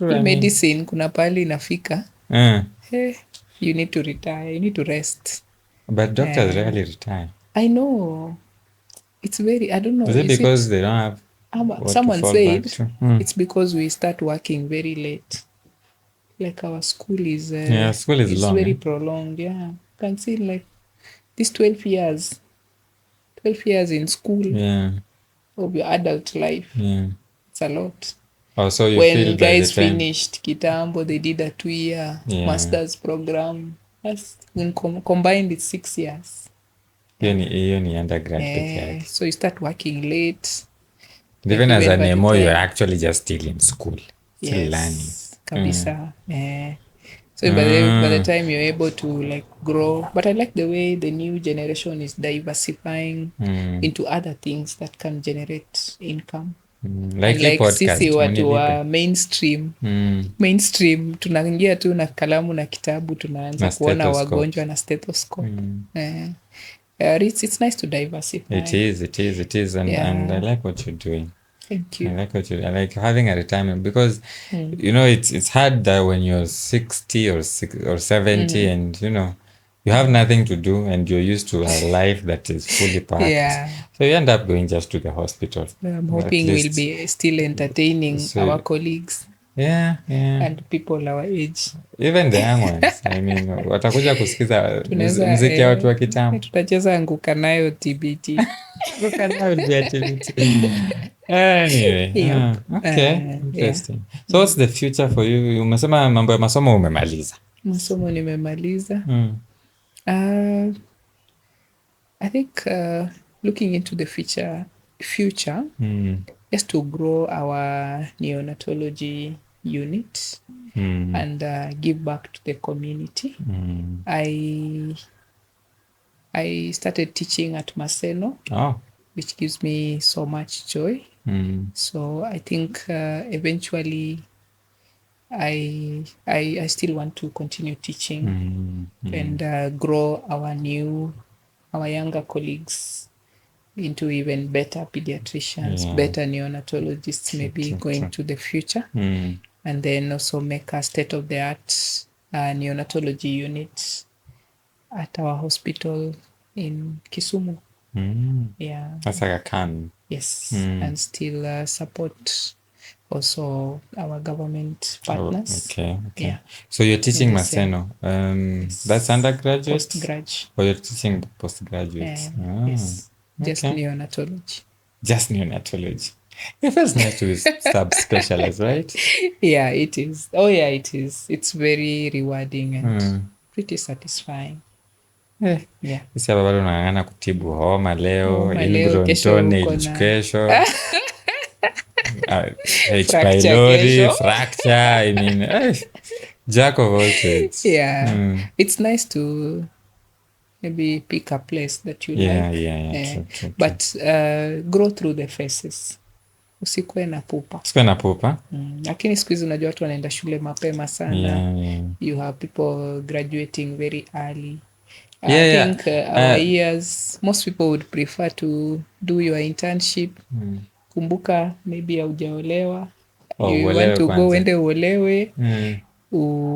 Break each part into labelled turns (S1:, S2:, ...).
S1: medicine kuna pali inafika. Hey, you need to retire, you need to rest.
S2: But doctors rarely retire.
S1: I know. It's very, I don't know.
S2: Is it because they don't have
S1: someone said it's because we start working very late. Like our school is
S2: school is long,
S1: very prolonged. Yeah, you can see like this 12 years in school of your adult life. It's a lot.
S2: So you
S1: when
S2: feel
S1: guys finished kitambo, they did a 2-year master's program. That's combined it's 6 years.
S2: Hiyo ni undergrad peke yake.
S1: So you start working late.
S2: Even as an MO, you're actually just still in school. Still learning.
S1: Kabisa. So by the time you're able to like grow, but I like the way the new generation is diversifying into other things that can generate income. Like sisi watu wa mainstream tunaingia tu na kalamu na kitabu, tunaanza kuona wagonjwa na stethoscope. It's nice to diversify.
S2: It is and I like what you're doing.
S1: Thank you.
S2: I like having a retirement because you know it's hard that when you're 60 or 70 and you have nothing to do and you're used to a life that is fully packed. So you end up going just to the hospital.
S1: I'm hoping we'll be still entertaining our colleagues. And people our age.
S2: Even the young ones. I mean, watakuja kusikiza muziki ya watu wa kitambo.
S1: Tutacheza anguka nayo TBT.
S2: Anguka nayo TBT. Anyway. Okay. Interesting. So what's the future for you? Umesema mambo ya masomo umemaliza.
S1: Masomo nimemaliza. I think looking into the future just to grow our neonatology unit and give back to the community. I started teaching at Maseno, which gives me so much joy. So I think eventually I still want to continue teaching and grow our younger colleagues into even better pediatricians, better neonatologists, maybe going to the future. And then also make a state-of-the-art neonatology unit at our hospital in Kisumu.
S2: That's like a can.
S1: Yes, and still support also our government partners.
S2: Okay. So you're teaching Maseno. That's undergraduate?
S1: Postgraduate.
S2: Or you're teaching postgraduates?
S1: Yes. Just neonatology.
S2: Just neonatology. It feels nice to subspecialize, right?
S1: Yeah, it is. Oh, yeah, it is. It's very rewarding and pretty satisfying.
S2: Sisi hapa bado nang'ang'ana kutibu homa leo, Ilbrontone, kesho. H. pylori, fracture. I mean, jack of all trades.
S1: It's nice to maybe pick a place that you like.
S2: True.
S1: But grow through the phases. Usikuwe na pupa. Lakini siku hizi unajua watu wanaenda shule mapema sana. You have people graduating very early. I think our years, most people would prefer to do your internship. Kumbuka maybe haujaolewa. You want to go uende uolewe.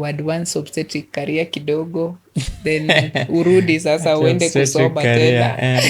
S1: Advance obstetric career kidogo. Then urudi sasa uende kusoma tena.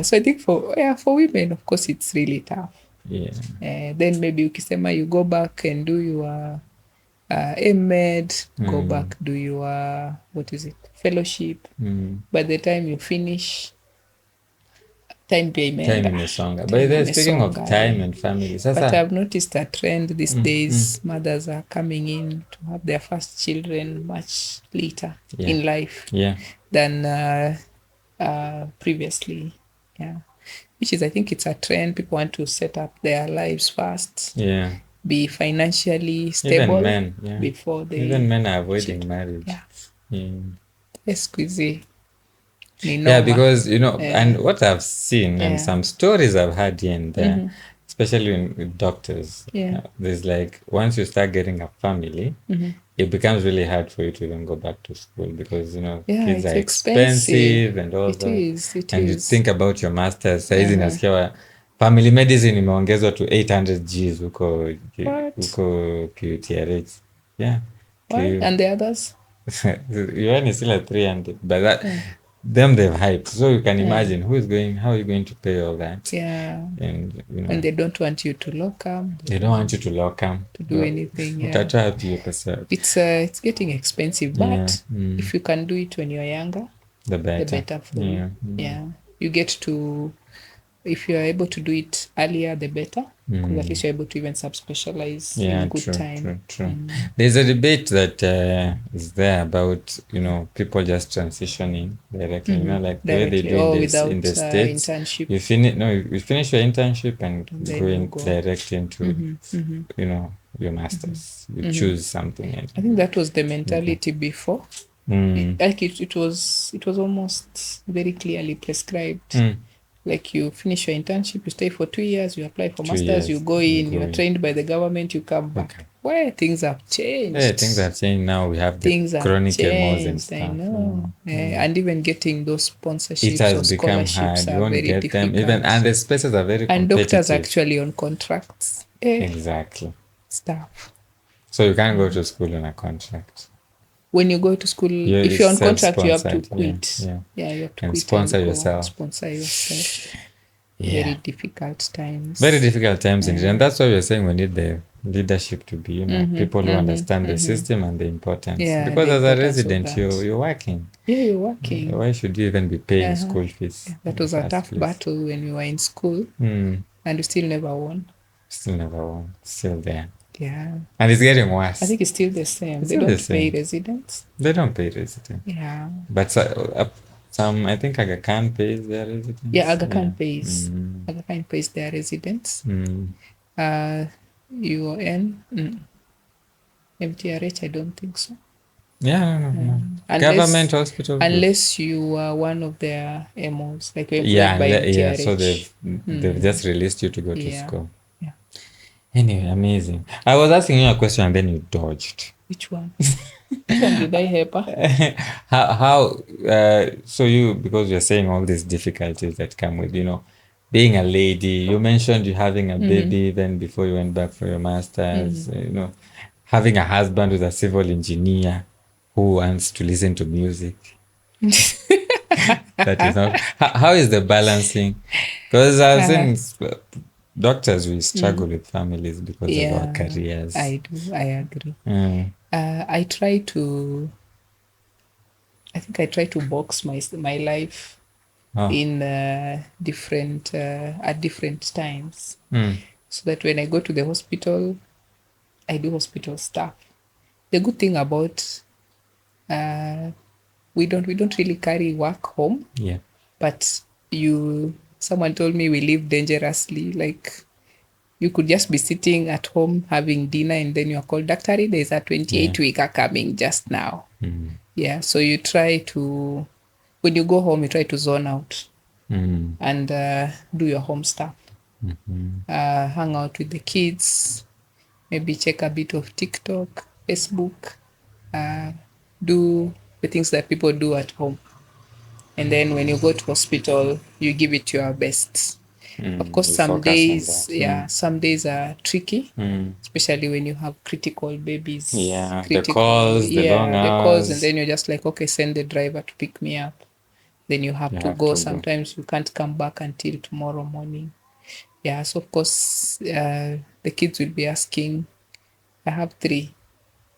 S1: So I think for women, of course, it's really tough. Then maybe ukisema you go back and do your M.Med, go back, do your, fellowship. By the time you finish, time pia imeenda.
S2: Time imesonga. By the speaking of time and family.
S1: But I've noticed a trend these days. Mothers are coming in to have their first children much later in life than previously. Which is, I think it's a trend. People want to set up their lives fast. Be financially stable.
S2: Even men,
S1: before they...
S2: Even men are avoiding marriage.
S1: Squeezy.
S2: Because, and what I've seen and some stories I've heard here and there, especially with doctors, there's like, once you start getting a family, it becomes really hard for you to even go back to school because, kids are expensive and all that.
S1: It is.
S2: And you think about your masters. Saizi nasikia family medicine imeongezwa to 800 Gs huko QTRH. Yeah.
S1: And the others?
S2: Even is still at 300, but that them they've hyped. So you can imagine how are you going to pay all that?
S1: Yeah.
S2: And
S1: and they don't want you to locum.
S2: They don't want you to locum
S1: to do anything. Yeah. It's getting expensive, but if you can do it when you're younger, the better for you. Yeah. You get to, if you're able to do it earlier, the better. Because at least you're able to even subspecialize in good time.
S2: True. There's a debate that is there about, people just transitioning directly, like the way they do in the States.
S1: Internship.
S2: You finish your internship and go direct into, your master's. You choose something.
S1: I think that was the mentality before. Like it was almost very clearly prescribed. Like you finish your internship, you stay for 2 years, you apply for masters, you go in, you are trained by the government, you come back. Okay. Where things have changed.
S2: Yeah, things have changed now. We have the chronic MOs and stuff.
S1: I know. And even getting those sponsorships
S2: it has become hard. You won't get them. And the spaces are very competitive.
S1: And doctors actually on contracts.
S2: Exactly.
S1: Stuff.
S2: So you can't go to school on a contract.
S1: When you go to school, if you're on contract, you have to quit. Yeah, you have to quit
S2: sponsor yourself.
S1: Yeah. Very difficult times.
S2: Indeed. And that's why we're saying we need the leadership to be, people who understand the system and the importance. Because as a resident, you're working.
S1: Yeah, you're working.
S2: Why should you even be paying school fees?
S1: That was a tough battle when we were in school. And we still never won.
S2: Still there.
S1: Yeah.
S2: And it's getting worse.
S1: I think it's still the same. They don't pay residents. Yeah.
S2: But some, I think Aga Khan pays their residents.
S1: Yeah, Aga Khan pays. Aga Khan pays their residents. UON, MTRH, I don't think so.
S2: Yeah, no. Government hospital.
S1: Unless you are one of their MOs, like you're employed by MTRH.
S2: Yeah, so they've just released you to go to school. Anyway, amazing. I was asking you a question and then you dodged.
S1: Which one? Did I help her?
S2: How so you, because you're saying all these difficulties that come with, being a lady, you mentioned you having a baby even before you went back for your master's, having a husband who's a civil engineer who wants to listen to music. That is not, how is the balancing? Because I've seen doctors, we struggle with families because of our careers.
S1: I do. I agree. I try to box my life in different at different times, so that when I go to the hospital, I do hospital stuff. The good thing about we don't really carry work home.
S2: Yeah.
S1: But someone told me we live dangerously. Like you could just be sitting at home having dinner and then you're called, Daktari, there's a 28-weeker coming just now. Yeah, so you try to, when you go home, you try to zone out and do your home stuff. Hang out with the kids, maybe check a bit of TikTok, Facebook, do the things that people do at home. And then when you go to hospital, you give it your best. Of course, some days, some days are tricky, especially when you have critical babies.
S2: Yeah, the calls, the long hours.
S1: And then you're just like, okay, send the driver to pick me up. Then you have to go. Sometimes you can't come back until tomorrow morning. Yeah, so of course, the kids will be asking. I have 3.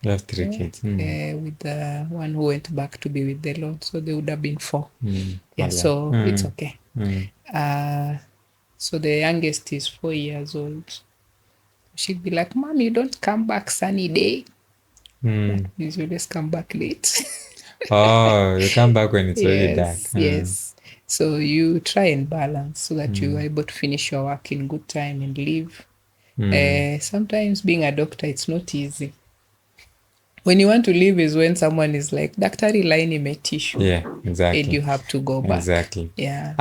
S2: You have 3 kids.
S1: With the one who went back to be with the Lord. So there would have been 4. So it's okay. So the youngest is 4 years old. She'd be like, Mom, you don't come back sunny day. You always come back late.
S2: You come back when it's very dark.
S1: Yes. So you try and balance so that you are able to finish your work in good time and leave. Sometimes being a doctor, it's not easy. When you want to leave is when someone is like, Daktari, line imetishu.
S2: Yeah, exactly.
S1: And you have to go back.
S2: Exactly.
S1: Yeah.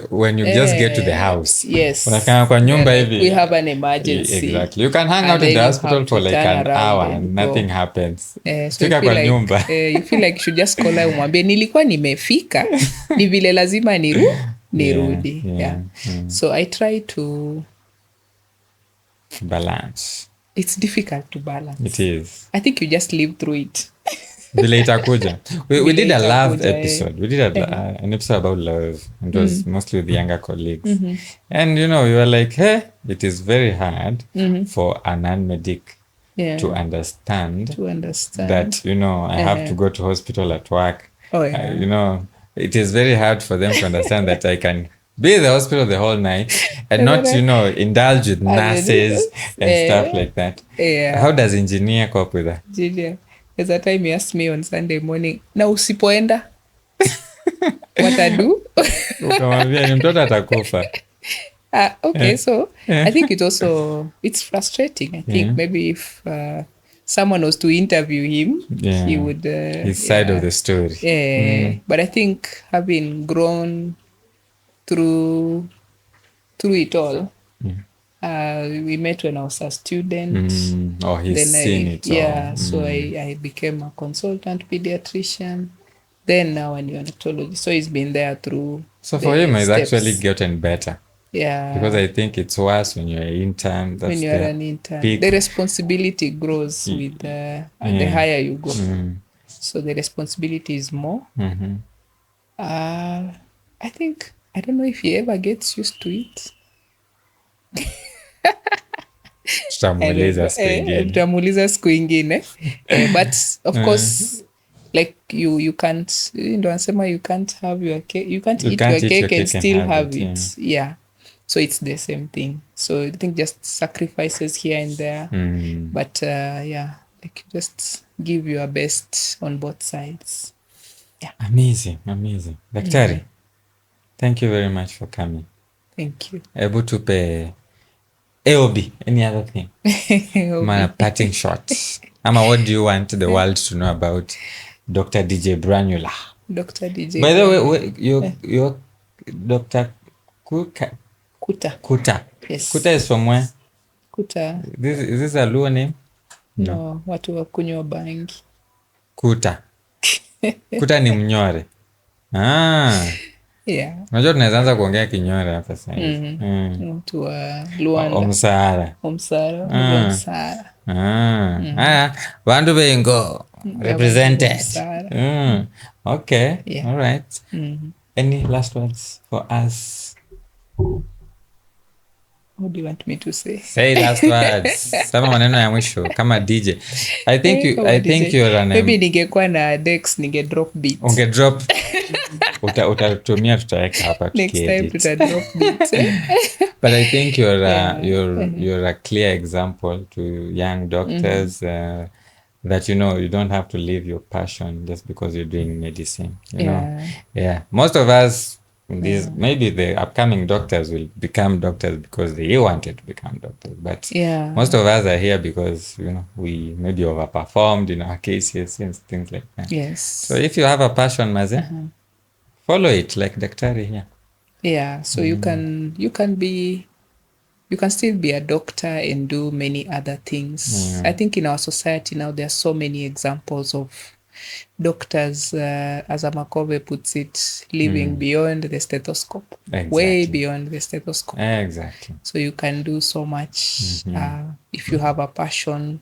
S2: When you just get to the house.
S1: Yes.
S2: Kwa nyumba hivi.
S1: We have an emergency.
S2: Exactly. You can hang out in the hospital for like an hour and nothing happens.
S1: So you feel like you should just call her umwambie nilikuwa nimefika. Ni vile lazima nirudi. So I try to
S2: balance.
S1: It's difficult to balance.
S2: It is.
S1: I think you just live through it.
S2: Vile itakuja. We did a love episode. We did an episode about love. It was mostly with younger colleagues. And you were like, hey, it is very hard for a non-medic to understand that, I have to go to hospital at work. It is very hard for them to understand that I can be in the hospital the whole night and not, indulge with nurses and stuff like that. How does engineer cope with that?
S1: There's a time he asked me on Sunday morning, na usipoenda what I do?
S2: Ukamwambia ni mtoto atakufa.
S1: Okay, so I think it's frustrating. I think maybe if someone was to interview him, he would
S2: his side of the story.
S1: But I think having grown through it all, we met when I was a student.
S2: He's seen it all.
S1: So I became a consultant pediatrician, then now a neonatologist. So he's been there through.
S2: So for him, it's actually gotten better.
S1: Yeah.
S2: Because I think it's worse when you're an intern.
S1: When you're an intern. The responsibility grows with the higher you go. So the responsibility is more. I think, I don't know if he ever gets used to it. Tutamuuliza siku ingine. But of course, like you can't, ndo anasema you can't have your cake, you can't eat your cake and still have it. Yeah. So it's the same thing. So I think just sacrifices here and there. But like just give your best on both sides. Yeah.
S2: Amazing. Daktari, thank you very much for coming.
S1: Thank you.
S2: Able to pay AOB, any other thing? My parting shot. What do you want the world to know about Dr. DJ Branula?
S1: Dr. DJ.
S2: By the way, you're Dr. Kuta.
S1: Yes.
S2: Kuta is from where?
S1: Kuta.
S2: Is this a Luo name?
S1: No, watu wa kunywa bangi.
S2: Kuta. Kuta ni mnyore.
S1: Yeah.
S2: Unajua tunaweza anza kuongea kinyore hapa sasa.
S1: Mtu wa Luanda.
S2: Omsara. Bandu bengo represented. Okay. Yeah. All right. Any last words for us?
S1: What do you want me to say?
S2: Say last words. Sema maneno ya mwisho kama DJ. I think you're an
S1: maybe ningekuwa na Dex drop beat.
S2: Drop. Utatumia tutaweka hapa
S1: next time tuta drop beat.
S2: But I think you're a clear example to young doctors that you don't have to leave your passion just because you're doing medicine. You know? Yeah. Most of us maybe the upcoming doctors will become doctors because they wanted to become doctors, but most of us are here because we maybe overperformed in our cases and things like that.
S1: Yes.
S2: So if you have a passion, Maze, follow it like Daktari here.
S1: Yeah. So you can still be a doctor and do many other things. I think in our society now there are so many examples of doctors, as Amakove puts it, living beyond the stethoscope. Exactly. Way beyond the stethoscope.
S2: Exactly.
S1: So you can do so much if you have a passion.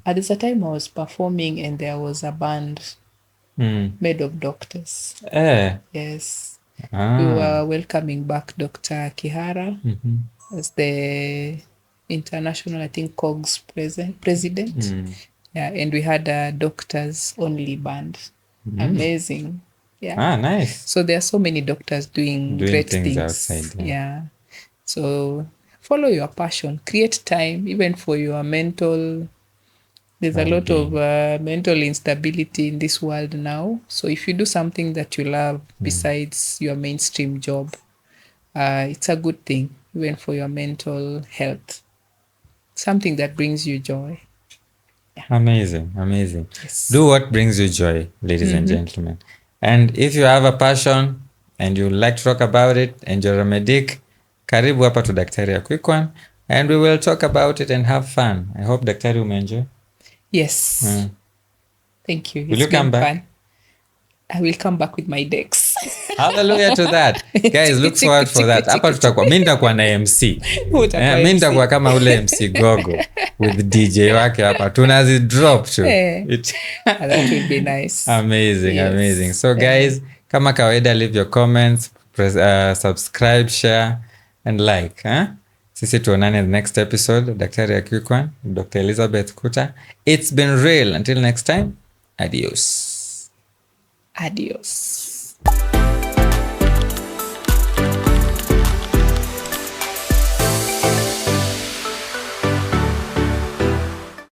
S1: There's a time I was performing and there was a band made of doctors. Yes. We were welcoming back Dr. Kihara as the international, I think, COGS president. Yeah, and we had a doctors only band. Amazing. Yeah.
S2: Nice.
S1: So there are so many doctors doing great things
S2: outside.
S1: Yeah. So follow your passion. Create time even for your mental. There's a lot of mental instability in this world now. So if you do something that you love besides your mainstream job, it's a good thing even for your mental health. Something that brings you joy.
S2: Amazing.
S1: Yes.
S2: Do what brings you joy, ladies and gentlemen. And if you have a passion and you like to talk about it and you're a medic, karibu hapa to Daktari a quick one, and we will talk about it and have fun. I hope Daktari will enjoy.
S1: Yes. Thank you.
S2: Will you come back?
S1: Fun. I will come back with my decks.
S2: Hallelujah to that. Guys, look forward for that. Hapa tutakuwa mimi nitakuwa na MC. Mimi nitakuwa kama ule MC Gogo with DJ wake hapa. Tunazi drop tu.
S1: That will be nice.
S2: Amazing. So guys, kama kawaida, leave your comments, press, subscribe, share and like, Sisi tuonane the next episode. Daktari Akikwan, Dr. Elizabeth Kuta. It's been real. Until next time, adios.
S1: Adios.